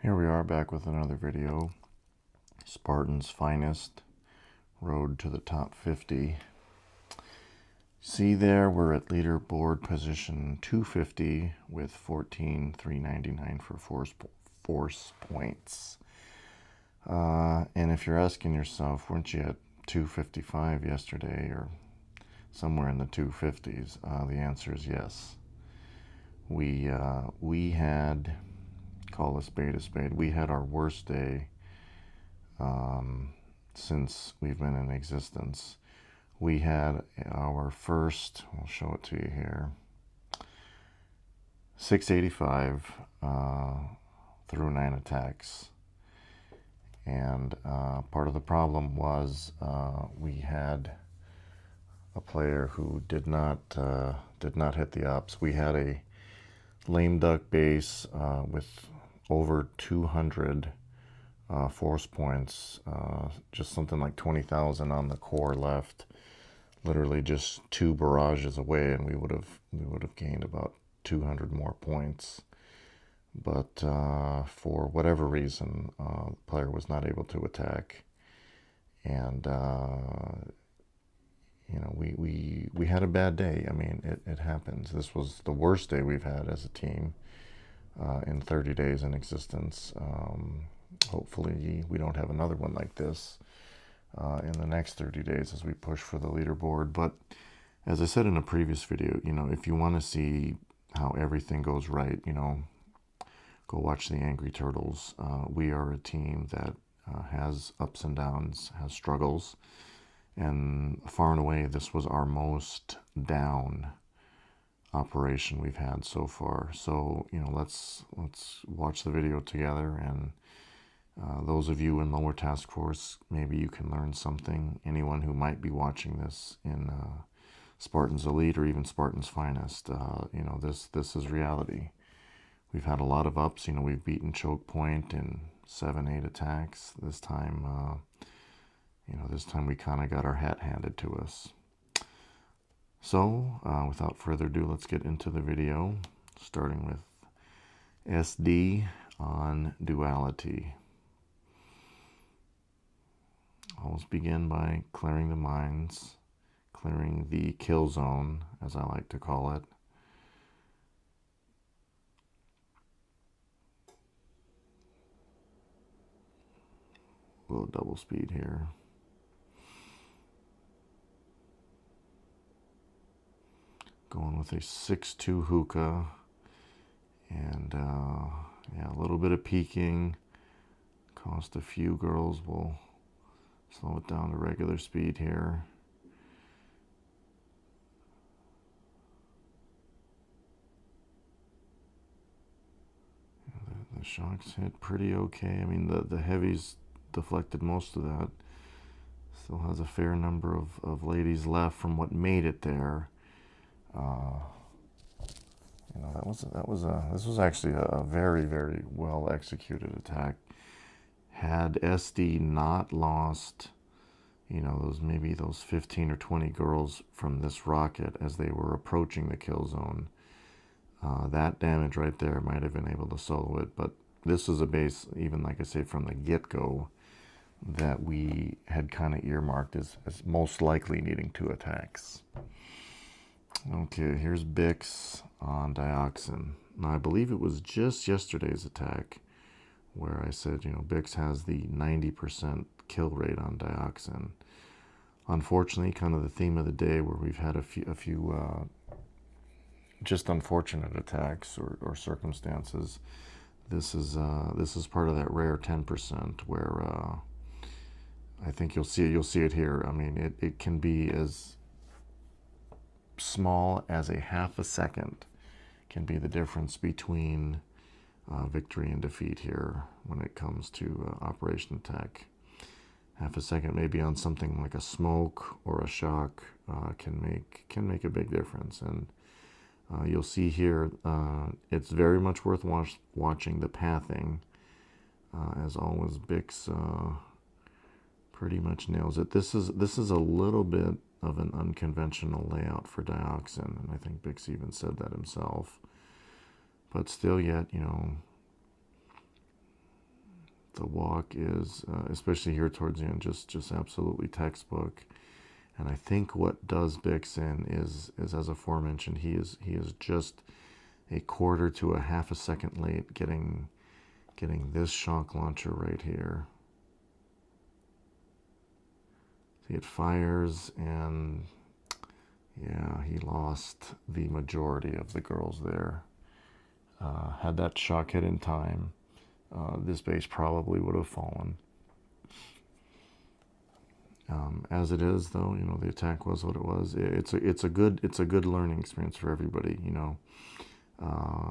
Here we are back with another video. Spartans Finest, road to the top 50. See there, we're at leaderboard position 250 with 14,399 for force points. And if you're asking yourself, weren't you at 255 yesterday or somewhere in the 250s? The answer is yes. We had, call a spade, we had our worst day since we've been in existence. We had our first, I'll show it to you here, 685 through 9 attacks. And part of the problem was we had a player who did not hit the ups. We had a lame duck base with over 200 force points, just something like 20,000 on the core left, literally just 2 barrages away, and we would have gained about 200 more points. But for whatever reason, the player was not able to attack, and we had a bad day. I mean, it happens. This was the worst day we've had as a team in 30 days in existence. Hopefully we don't have another one like this in the next 30 days as we push for the leaderboard. But as I said in a previous video, if you want to see how everything goes right, go watch the Angry Turtles. We are a team that has ups and downs, has struggles, and far and away this was our most down operation we've had so far. So let's watch the video together, and those of you in lower task force, maybe you can learn something. Anyone who might be watching this in Spartans Elite or even Spartans Finest, this is reality. We've had a lot of ups. We've beaten choke point in 7-8 attacks. This time we kind of got our hat handed to us. So without further ado, let's get into the video, starting with SD on duality. Always begin by clearing the mines, clearing the kill zone, as I like to call it. A little double speed here. Going with a 6-2 hookah, and yeah, a little bit of peeking. Cost a few girls. We'll slow it down to regular speed here. The shocks hit pretty okay. I mean, the heavies deflected most of that. Still has a fair number of ladies left from what made it there. This was actually a very, very well executed attack. Had SD not lost, those 15 or 20 girls from this rocket as they were approaching the kill zone, that damage right there might have been able to solo it. But this was a base, even like I say, from the get-go, that we had kind of earmarked as most likely needing 2 attacks. Okay, here's Bix on dioxin. Now, I believe it was just yesterday's attack where I said, Bix has the 90% kill rate on dioxin. Unfortunately, kind of the theme of the day, where we've had a few just unfortunate attacks or circumstances. This is part of that rare 10% where I think you'll see it here. I mean, it can be as small as a half a second can be the difference between victory and defeat here when it comes to Operation Attack. Half a second maybe on something like a smoke or a shock can make a big difference. And you'll see here it's very much worth watching the pathing. As always, Bix pretty much nails it. This is a little bit of an unconventional layout for dioxin, and I think Bix even said that himself. But still yet, the walk is, especially here towards the end, just absolutely textbook. And I think what does Bix in is as aforementioned, he is just a quarter to a half a second late getting this shock launcher right here. See, it fires, and yeah, he lost the majority of the girls there. Had that shock hit in time, this base probably would have fallen. As it is, though, you know, the attack was what it was. It's a good learning experience for everybody. You know,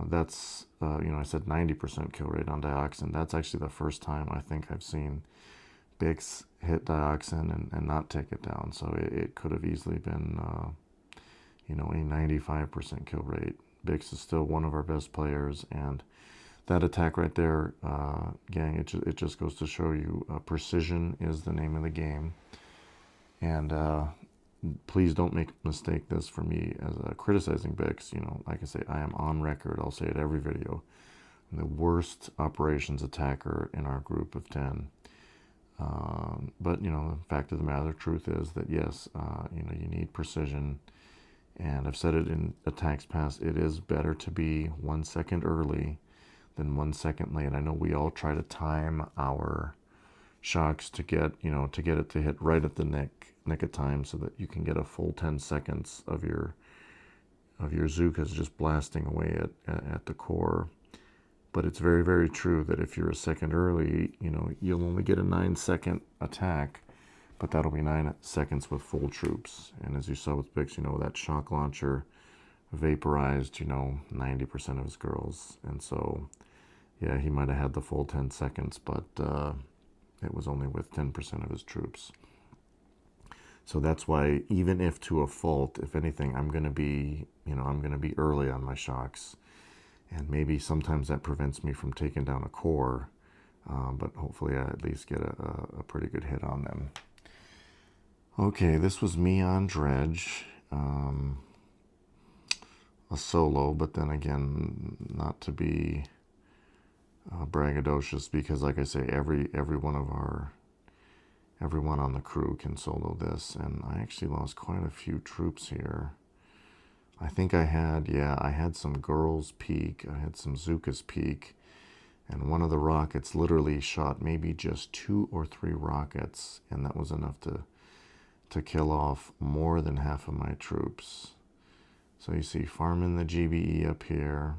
that's you know, I said 90% kill rate on dioxin. That's actually the first time I think I've seen Bix hit dioxin and not take it down. So it could have easily been you know, a 95% kill rate. Bix is still one of our best players, and that attack right there, gang, it just goes to show you precision is the name of the game. And please don't make a mistake this for me as criticizing Bix. You know, like I say, I am on record. I'll say it every video. I'm the worst operations attacker in our group of 10. But, you know, the fact of the matter, the truth is that, yes, you know, you need precision. And I've said it in attacks past, it is better to be 1 second early than 1 second late. I know we all try to time our shocks to get, you know, to get it to hit right at the nick of time so that you can get a full 10 seconds of your Zookas just blasting away at the core. But it's very, very true that if you're a second early, you know, you'll only get a 9-second attack, but that'll be 9 seconds with full troops. And as you saw with Bix, you know, that shock launcher vaporized, you know, 90% of his girls. And so, yeah, he might have had the full 10 seconds, but it was only with 10% of his troops. So that's why, even if to a fault, if anything, I'm going to be, you know, I'm going to be early on my shocks. And maybe sometimes that prevents me from taking down a core, but hopefully I at least get a pretty good hit on them. Okay, this was me on Dredge, a solo, but then again, not to be braggadocious, because like I say, everyone on the crew can solo this, and I actually lost quite a few troops here. I think I had some girls peak, I had some Zookas peak, and one of the rockets literally shot maybe just 2 or 3 rockets, and that was enough to kill off more than half of my troops. So you see, farming the GBE up here.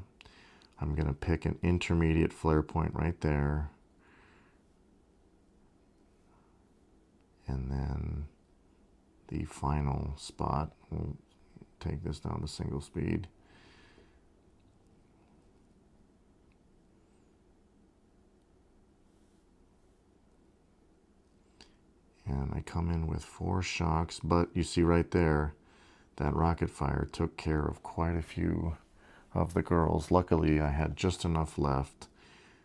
I'm going to pick an intermediate flare point right there. And then the final spot, we'll take this down to single speed. And I come in with 4 shocks, but you see right there, that rocket fire took care of quite a few of the girls. Luckily, I had just enough left,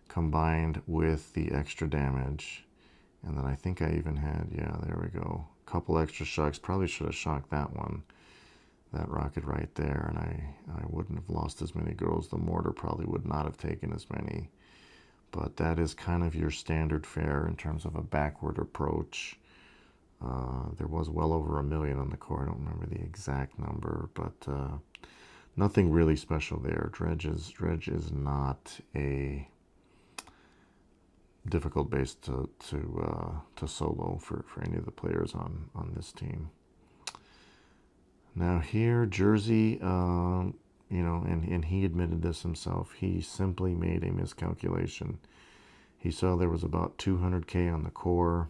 combined with the extra damage. And then I think I even had, yeah, there we go, a couple extra shocks. Probably should have shocked that one, that rocket right there, and I wouldn't have lost as many girls. The mortar probably would not have taken as many. But that is kind of your standard fare in terms of a backward approach. There was well over 1 million on the core. I don't remember the exact number, but nothing really special there. Dredge is not a difficult base to solo for any of the players on this team. Now here, Jersey, you know, and he admitted this himself. He simply made a miscalculation. He saw there was about 200K on the core,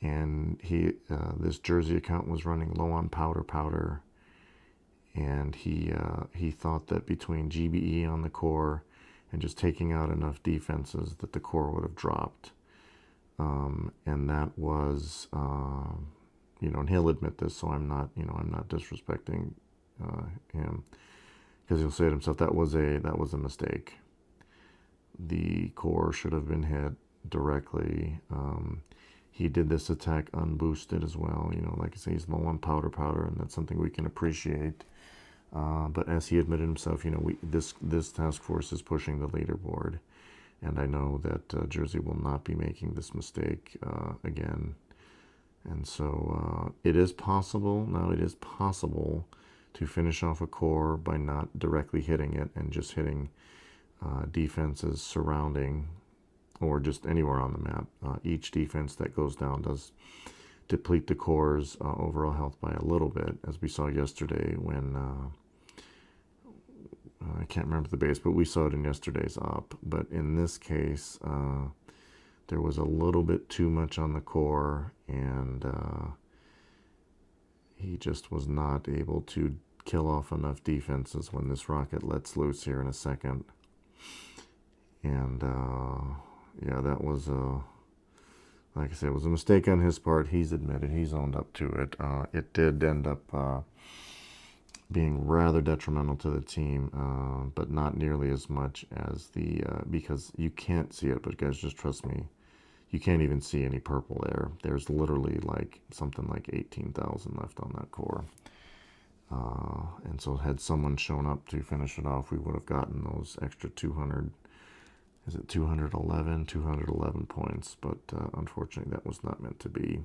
and this Jersey account was running low on powder, and he thought that between GBE on the core and just taking out enough defenses that the core would have dropped, and that was you know, and he'll admit this, so I'm not disrespecting him, because he'll say it himself, that was a mistake. The core should have been hit directly. He did this attack unboosted as well. You know, like I say, he's low on powder, and that's something we can appreciate. But as he admitted himself, you know, this task force is pushing the leaderboard, And I know that Jersey will not be making this mistake again. And so it is possible, now it is possible to finish off a core by not directly hitting it and just hitting defenses surrounding or just anywhere on the map. Each defense that goes down does deplete the core's overall health by a little bit, as we saw yesterday when I can't remember the base, but we saw it in yesterday's op. But in this case, there was a little bit too much on the core, and he just was not able to kill off enough defenses when this rocket lets loose here in a second. And yeah, that was like I said, it was a mistake on his part. He's admitted, he's owned up to it. It did end up being rather detrimental to the team, but not nearly as much as the, because you can't see it, but guys, just trust me, you can't even see any purple there. There's literally like something like 18,000 left on that core. And so had someone shown up to finish it off, we would have gotten those extra 200, is it 211 points, but unfortunately that was not meant to be.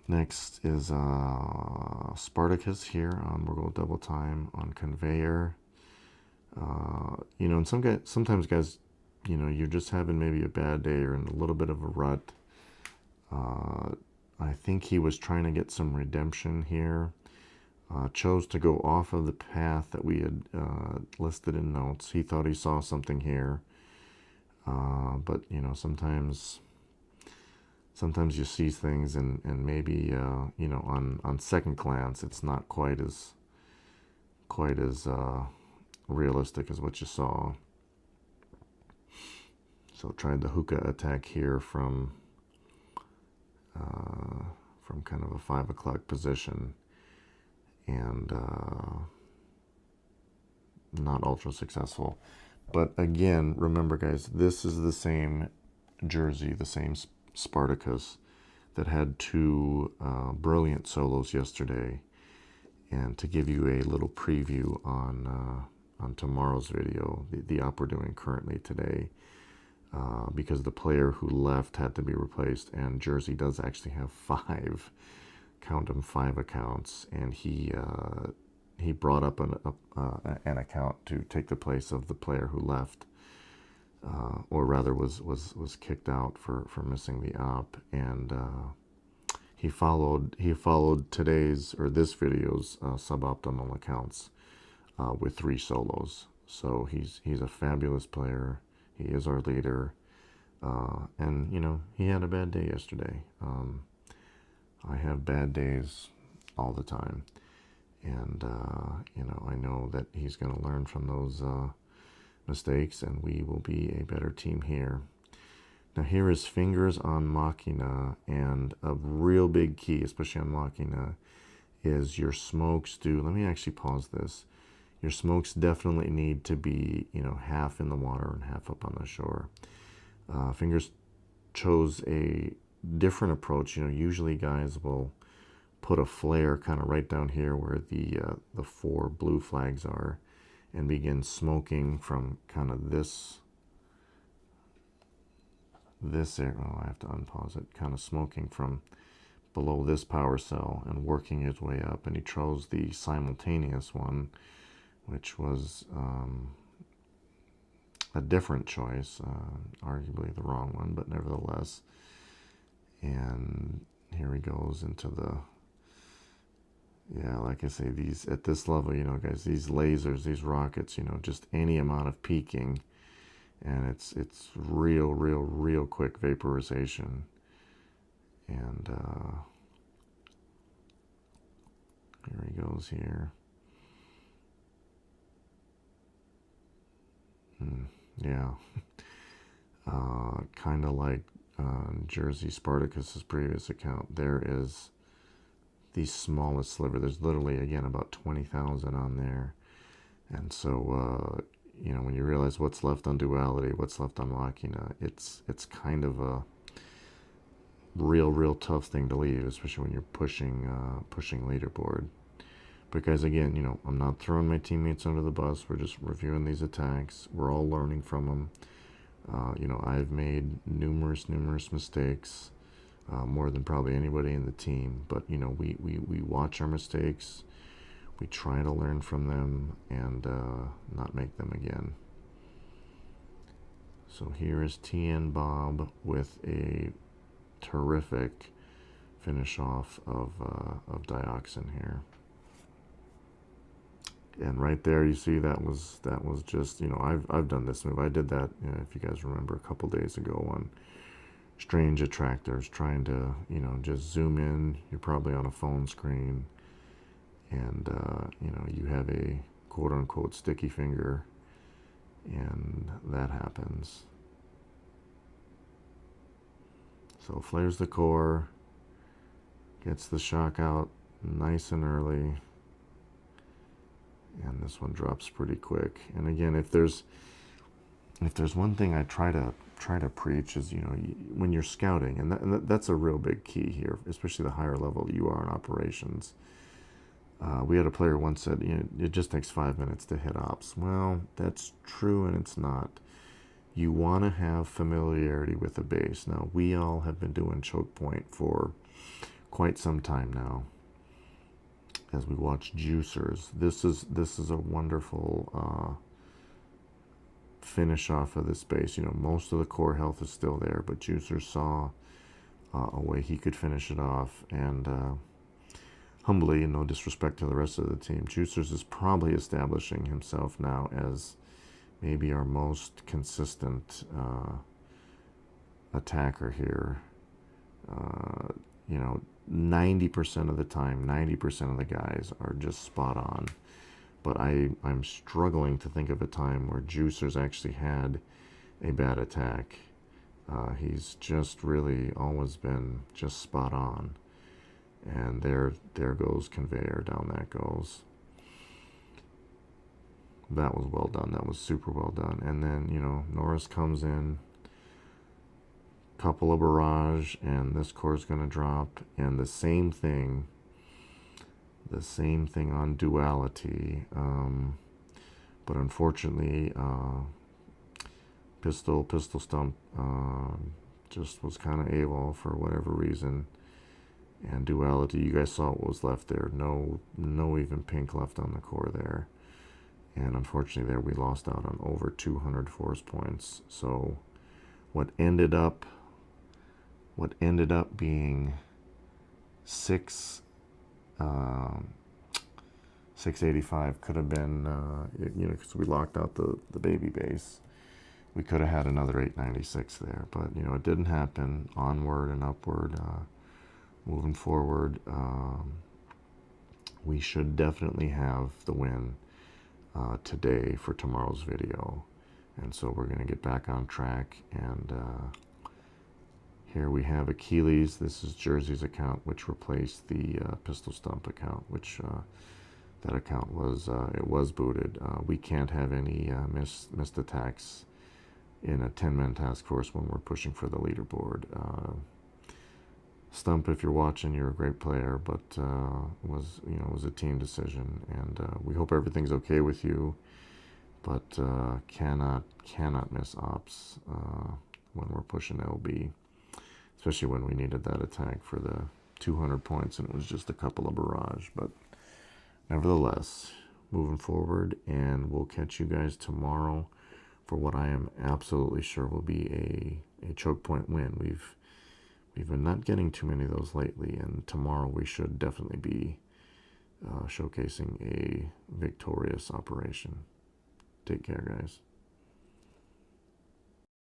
Next is Spartacus here on We'll Go Double Time on Conveyor. You know, and sometimes guys, you know, you're just having maybe a bad day or in a little bit of a rut. I think he was trying to get some redemption here. Chose to go off of the path that we had listed in notes. He thought he saw something here. But, you know, sometimes you see things and maybe, you know, on second glance, it's not quite as realistic as what you saw. So tried the hookah attack here from kind of a 5 o'clock position, and not ultra successful. But again, remember guys, this is the same Jersey, the same Spartacus that had 2 brilliant solos yesterday. And to give you a little preview on tomorrow's video, the op we're doing currently today, because the player who left had to be replaced, and Jersey does actually have 5, count them, 5 accounts, and he brought up an account to take the place of the player who left, or rather was kicked out for missing the op, and he followed today's or this video's suboptimal accounts with 3 solos. So he's a fabulous player. He is our leader, and you know, he had a bad day yesterday. I have bad days all the time, and you know, I know that he's going to learn from those mistakes, and we will be a better team here. Now here is fingers on Machina, and a real big key, especially on Machina, is your smokes do. Let me actually pause this. Your smokes definitely need to be, you know, half in the water and half up on the shore. Fingers chose a different approach. You know, usually guys will put a flare kind of right down here where the 4 blue flags are, and begin smoking from kind of this area. Oh, I have to unpause it. Kind of smoking from below this power cell and working his way up. And he chose the simultaneous one, which was a different choice, arguably the wrong one, but nevertheless. And here he goes into the, yeah, like I say, these at this level, you know, guys, these lasers, these rockets, you know, just any amount of peaking, and it's real quick vaporization. And here he goes here. Yeah, kind of like Jersey Spartacus's previous account. There is the smallest sliver. There's literally, again, about 20,000 on there. And so, you know, when you realize what's left on Duality, what's left on Machina, it's kind of a real tough thing to leave, especially when you're pushing leaderboard. Because again, I'm not throwing my teammates under the bus. We're just reviewing these attacks. We're all learning from them. I've made numerous mistakes, more than probably anybody in the team. But we watch our mistakes. We try to learn from them and not make them again. So here is TN Bob with a terrific finish off of Dioxin here. And right there, you see that was just, I've done this move. I did that, if you guys remember, a couple days ago on Strange Attractors, trying to, just zoom in. You're probably on a phone screen, and you have a quote unquote sticky finger, and that happens. So flares the core, gets the shock out nice and early, and this one drops pretty quick. And again, if there's one thing I try to preach is, when you're scouting, and that's a real big key here, especially the higher level you are in operations. We had a player once said, it just takes 5 minutes to hit ops. Well, that's true, and it's not. You want to have familiarity with the base. Now, we all have been doing choke point for quite some time now. As we watch juicers, this is a wonderful finish off of this base. Most of the core health is still there, but juicers saw a way he could finish it off, and humbly, and no disrespect to the rest of the team, juicers is probably establishing himself now as maybe our most consistent attacker here. 90% of the time, 90% of the guys are just spot on. But I'm struggling to think of a time where Juicer's actually had a bad attack. He's just really always been just spot on. And there goes Conveyor, down that goes. That was well done. That was super well done. And then, Norris comes in, couple of barrage, and this core is going to drop. And the same thing on duality, but unfortunately, pistol stump just was kind of AWOL for whatever reason. And duality, you guys saw what was left there. No even pink left on the core there. And unfortunately there we lost out on over 200 force points. So what ended up being 685 could have been, because we locked out the baby base. We could have had another 896 there, but it didn't happen. Onward and upward, moving forward. We should definitely have the win today for tomorrow's video, and so we're going to get back on track. And here we have Achilles. This is Jersey's account, which replaced the Pistol Stump account, which that account was it was booted. We can't have any missed attacks in a 10-man task force when we're pushing for the leaderboard. Stump, if you're watching, you're a great player, but it was a team decision, and we hope everything's okay with you. But cannot miss ops when we're pushing LB, especially when we needed that attack for the 200 points, and it was just a couple of barrage. But nevertheless, moving forward, and we'll catch you guys tomorrow for what I am absolutely sure will be a choke point win. We've been not getting too many of those lately, and tomorrow we should definitely be showcasing a victorious operation. Take care, guys.